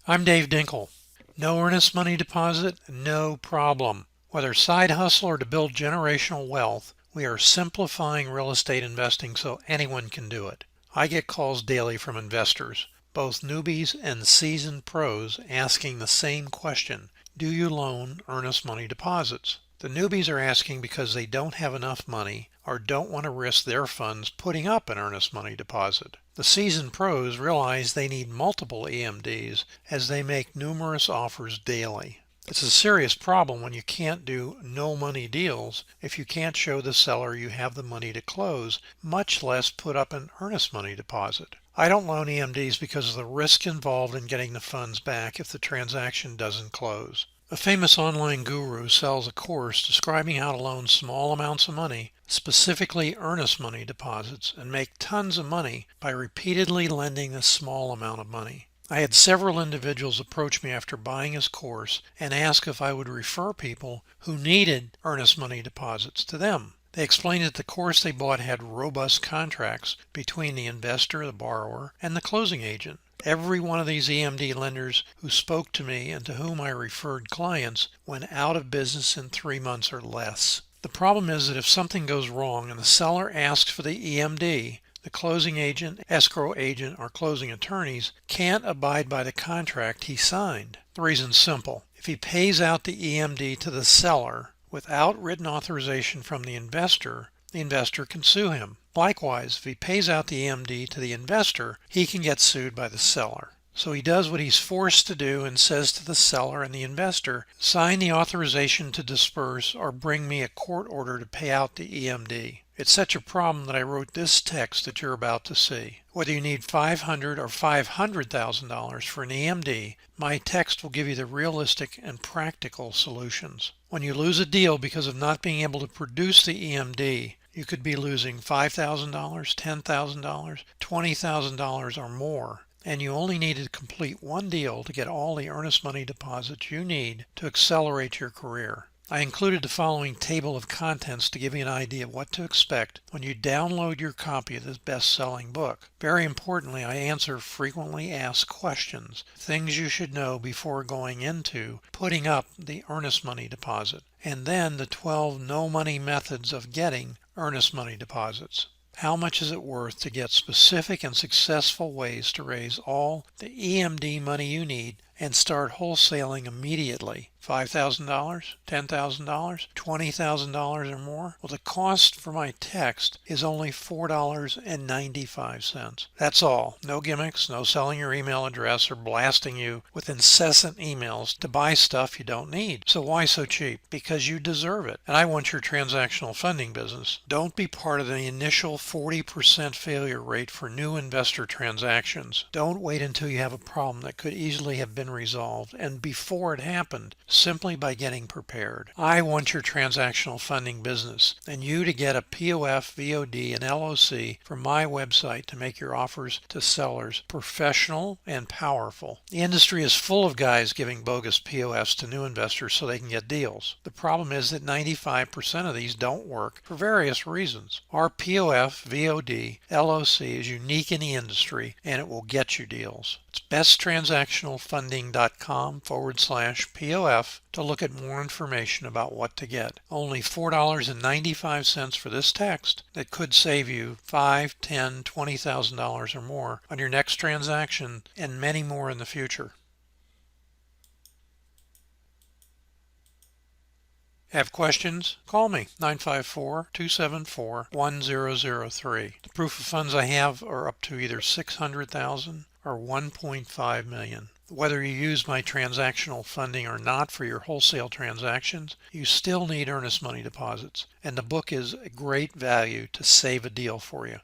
I'm Dave Dinkle. No earnest money deposit? No problem. Whether side hustle or to build generational wealth, we are simplifying real estate investing so anyone can do it. I get calls daily from investors, both newbies and seasoned pros, asking the same question: do you loan earnest money deposits? The newbies are asking because they don't have enough money or don't want to risk their funds putting up an earnest money deposit. The seasoned pros realize they need multiple EMDs as they make numerous offers daily. It's a serious problem when you can't do no money deals if you can't show the seller you have the money to close, much less put up an earnest money deposit. I don't loan EMDs because of the risk involved in getting the funds back if the transaction doesn't close. A famous online guru sells a course describing how to loan small amounts of money, specifically earnest money deposits, and make tons of money by repeatedly lending a small amount of money. I had several individuals approach me after buying his course and ask if I would refer people who needed earnest money deposits to them. They explained that the course they bought had robust contracts between the investor, the borrower, and the closing agent. Every one of these EMD lenders who spoke to me and to whom I referred clients went out of business in 3 months or less. The problem is that if something goes wrong and the seller asks for the EMD, the closing agent, escrow agent, or closing attorneys can't abide by the contract he signed. The reason's simple. If he pays out the EMD to the seller without written authorization from the investor can sue him. Likewise, if he pays out the EMD to the investor, he can get sued by the seller. So he does what he's forced to do and says to the seller and the investor, sign the authorization to disperse or bring me a court order to pay out the EMD. It's such a problem that I wrote this text that you're about to see. Whether you need $500,000 or $500,000 for an EMD, my text will give you the realistic and practical solutions. When you lose a deal because of not being able to produce the EMD, you could be losing $5,000, $10,000, $20,000 or more, and you only need to complete one deal to get all the earnest money deposits you need to accelerate your career. I included the following table of contents to give you an idea of what to expect when you download your copy of this best-selling book. Very importantly, I answer frequently asked questions, things you should know before going into putting up the earnest money deposit, and then the 12 no-money methods of getting earnest money deposits. How much is it worth to get specific and successful ways to raise all the EMD money you need and start wholesaling immediately? $5,000, $10,000, $20,000 or more? Well, the cost for my text is only $4.95. That's all. No gimmicks, no selling your email address or blasting you with incessant emails to buy stuff you don't need. So why so cheap? Because you deserve it. And I want your transactional funding business. Don't be part of the initial 40% failure rate for new investor transactions. Don't wait until you have a problem that could easily have been resolved and before it happened, simply by getting prepared. I want your transactional funding business and you to get a POF, VOD, and LOC from my website to make your offers to sellers professional and powerful. The industry is full of guys giving bogus POFs to new investors so they can get deals. The problem is that 95% of these don't work for various reasons. Our POF, VOD, LOC is unique in the industry and it will get you deals. It's besttransactionalfunding.com/POF to look at more information about what to get. Only $4.95 for this text that could save you $5,000, $10,000, $20,000 or more on your next transaction and many more in the future. Have questions? Call me, 954-274-1003. The proof of funds I have are up to either $600,000 or $1.5 million. Whether you use my transactional funding or not for your wholesale transactions, you still need earnest money deposits, and the book is a great value to save a deal for you.